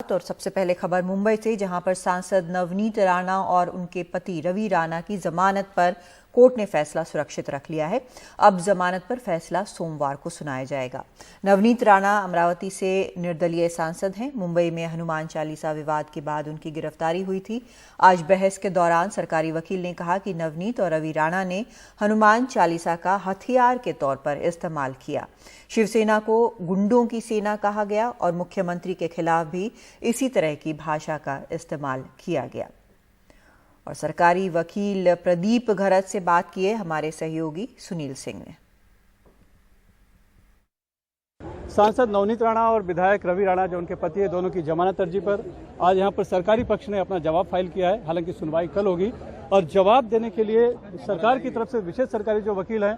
शुरुआत और सबसे पहले खबर मुंबई से, जहां पर सांसद नवनीत राणा और उनके पति रवि राणा की जमानत पर कोर्ट ने फैसला सुरक्षित रख लिया है। अब जमानत पर फैसला सोमवार को सुनाया जाएगा। नवनीत राणा अमरावती से निर्दलीय सांसद हैं। मुंबई में हनुमान चालीसा विवाद के बाद उनकी गिरफ्तारी हुई थी। आज बहस के दौरान सरकारी वकील ने कहा कि नवनीत और रवि राणा ने हनुमान चालीसा का हथियार के तौर पर इस्तेमाल किया। शिवसेना को गुंडों की सेना कहा गया और मुख्यमंत्री के खिलाफ भी इसी तरह की भाषा का इस्तेमाल किया गया। और सरकारी वकील प्रदीप घरत से बात किए हमारे सहयोगी सुनील सिंह ने। सांसद नवनीत राणा और विधायक रवि राणा जो उनके पति है, दोनों की जमानत अर्जी पर आज यहां पर सरकारी पक्ष ने अपना जवाब फाइल किया है। हालांकि सुनवाई कल होगी और जवाब देने के लिए सरकार की तरफ से विशेष सरकारी जो वकील हैं,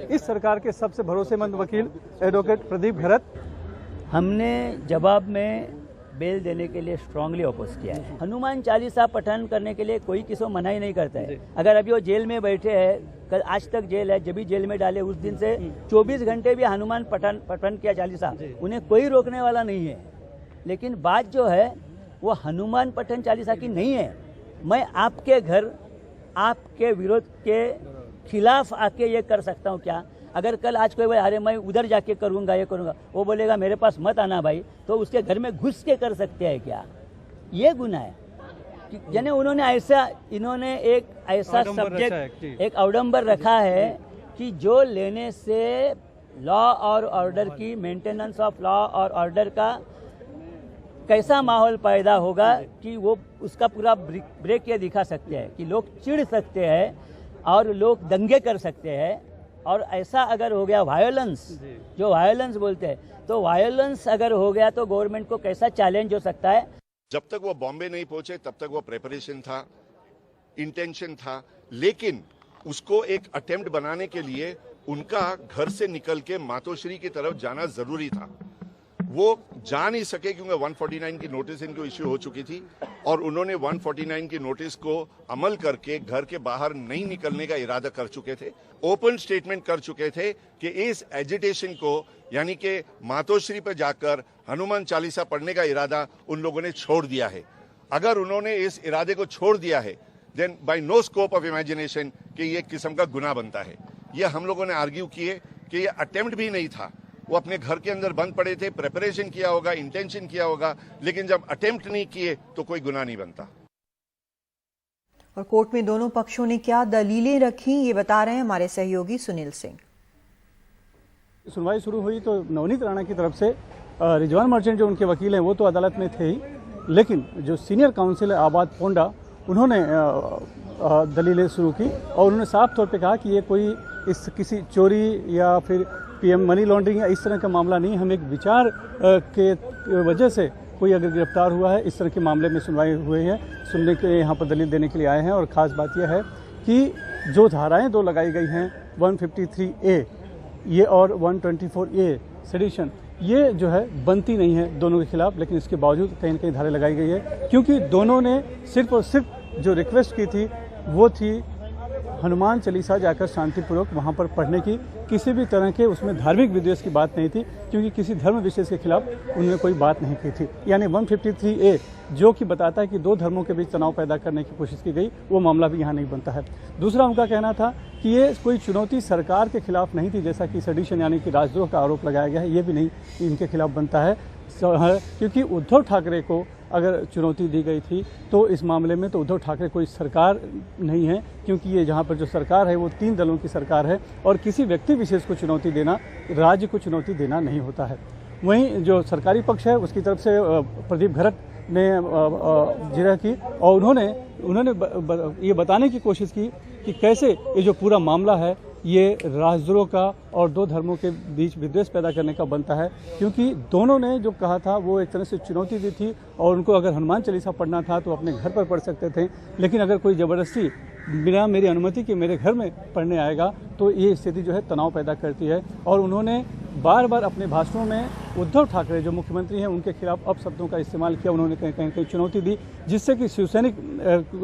इस सरकार के सबसे भरोसेमंद वकील एडवोकेट प्रदीप घरत। हमने जवाब में बेल देने के लिए स्ट्रांगली अपोज किया है। हनुमान चालीसा पठन करने के लिए कोई किसी को मनाही नहीं करता है। अगर अभी वो जेल में बैठे हैं, कल आज तक जेल है, जब भी जेल में डाले उस दिन से 24 घंटे भी हनुमान पठन किया चालीसा, उन्हें कोई रोकने वाला नहीं है। लेकिन बात जो है वो हनुमान पठन चालीसा की नहीं है। मैं आपके घर आपके विरोध के खिलाफ आके ये कर सकता हूँ क्या? अगर कल आज कोई बोले अरे मैं उधर जाके करूँगा, ये करूँगा, वो बोलेगा मेरे पास मत आना भाई, तो उसके घर में घुस के कर सकते हैं क्या? ये गुनाह है। यानी इन्होंने एक ऐसा सब्जेक्ट, एक अवडंबर रखा है कि जो लेने से लॉ और ऑर्डर की, मेंटेनेंस ऑफ लॉ और ऑर्डर का कैसा माहौल पैदा होगा कि वो उसका पूरा ब्रेक ये दिखा सकते हैं कि लोग चिढ़ सकते हैं और लोग दंगे कर सकते हैं। और ऐसा अगर हो गया वायलेंस, जो वायलेंस बोलते हैं, तो वायलेंस अगर हो गया तो गवर्नमेंट को कैसा चैलेंज हो सकता है? जब तक वो बॉम्बे नहीं पहुंचे तब तक वो प्रेपरेशन था, इंटेंशन था, लेकिन उसको एक अटेम्प्ट बनाने के लिए उनका घर से निकल के मातोश्री की तरफ जाना जरूरी था। वो जा नहीं सके क्योंकि 149 की नोटिस इनको इश्यू हो चुकी थी और उन्होंने 149 की नोटिस को अमल करके घर के बाहर नहीं निकलने का इरादा कर चुके थे। ओपन स्टेटमेंट कर चुके थे कि इस एजिटेशन को, यानी कि मातोश्री पर जाकर हनुमान चालीसा पढ़ने का इरादा उन लोगों ने छोड़ दिया है। अगर उन्होंने इस इरादे को छोड़ दिया है, then by no scope of imagination कि ये किस्म का गुनाह बनता है। यह हम लोगों ने आर्ग्यू किए कि ये अटेम्प्ट भी नहीं था। वो अपने घर के अंदर बंद पड़े थे, प्रेपरेशन किया होगा, इंटेंशन किया होगा, लेकिन जब अटेम्प्ट नहीं किए तो कोई गुनाह नहीं बनता। और कोर्ट में दोनों पक्षों ने क्या दलीलें रखी, ये बता रहे हैं हमारे सहयोगी सुनील सिंह। सुनवाई शुरू हुई तो नवनीत राणा की तरफ से रिजवान मर्चेंट जो उनके वकील हैं वो तो अदालत में थे ही, लेकिन जो सीनियर काउंसिल है आबाद पोंडा, उन्होंने दलीलें शुरू की और उन्होंने साफ तौर पे कहा कि ये कोई किसी चोरी या फिर पीएम मनी लॉन्ड्रिंग या इस तरह का मामला नहीं। हम एक विचार के वजह से कोई अगर गिरफ्तार हुआ है, इस तरह के मामले में सुनवाई हुई है, सुनने के यहाँ पर दलील देने के लिए आए हैं। और ख़ास बात यह है कि जो धाराएं दो लगाई गई हैं 153A ये और 124A सेडिशन, ये जो है बनती नहीं है दोनों के खिलाफ, लेकिन इसके बावजूद कहीं न कहीं धाराएं लगाई गई है क्योंकि दोनों ने सिर्फ और सिर्फ जो रिक्वेस्ट की थी वो थी हनुमान चालीसा जाकर शांतिपूर्वक वहाँ पर पढ़ने की। किसी भी तरह के उसमें धार्मिक विद्वेष की बात नहीं थी क्योंकि किसी धर्म विशेष के खिलाफ उन्होंने कोई बात नहीं की थी। यानी 153A जो कि बताता है कि दो धर्मों के बीच तनाव पैदा करने की कोशिश की गई, वो मामला भी यहाँ नहीं बनता है। दूसरा उनका कहना था कि ये कोई चुनौती सरकार के खिलाफ नहीं थी, जैसा कि सेडिशन यानी कि राजद्रोह का आरोप लगाया गया है, ये भी नहीं इनके खिलाफ बनता है क्योंकि उद्धव ठाकरे को अगर चुनौती दी गई थी तो इस मामले में तो उद्धव ठाकरे कोई सरकार नहीं है, क्योंकि ये जहाँ पर जो सरकार है वो 3 दलों की सरकार है और किसी व्यक्ति विशेष को चुनौती देना राज्य को चुनौती देना नहीं होता है। वहीं जो सरकारी पक्ष है उसकी तरफ से प्रदीप घरत ने जिरह की और उन्होंने ये बताने की कोशिश की कि कैसे ये जो पूरा मामला है ये राजद्रोह का और दो धर्मों के बीच विद्वेष पैदा करने का बनता है, क्योंकि दोनों ने जो कहा था वो एक तरह से चुनौती दी थी और उनको अगर हनुमान चालीसा पढ़ना था तो अपने घर पर पढ़ सकते थे, लेकिन अगर कोई ज़बरदस्ती बिना मेरी अनुमति के मेरे घर में पढ़ने आएगा तो ये स्थिति जो है तनाव पैदा करती है। और उन्होंने बार बार अपने भाषणों में उद्धव ठाकरे जो मुख्यमंत्री हैं उनके खिलाफ अपशब्दों का इस्तेमाल किया। उन्होंने कहीं चुनौती दी, जिससे कि शिवसैनिक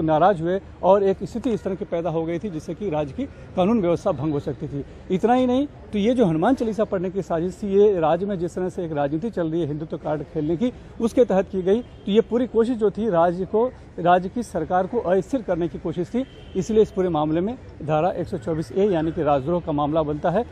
नाराज हुए और एक स्थिति इस तरह की पैदा हो गई थी जिससे कि राज्य की कानून व्यवस्था भंग हो सकती थी। इतना ही नहीं, तो ये जो हनुमान चालीसा पढ़ने की साजिश थी, ये राज्य में जिस तरह से एक राजनीति चल रही है हिंदुत्व कार्ड खेलने की, उसके तहत की गई। तो ये पूरी कोशिश जो थी राज्य की सरकार को अस्थिर करने की कोशिश थी। इसलिए इस पूरे मामले में धारा 124A यानी कि राजद्रोह का मामला बनता है।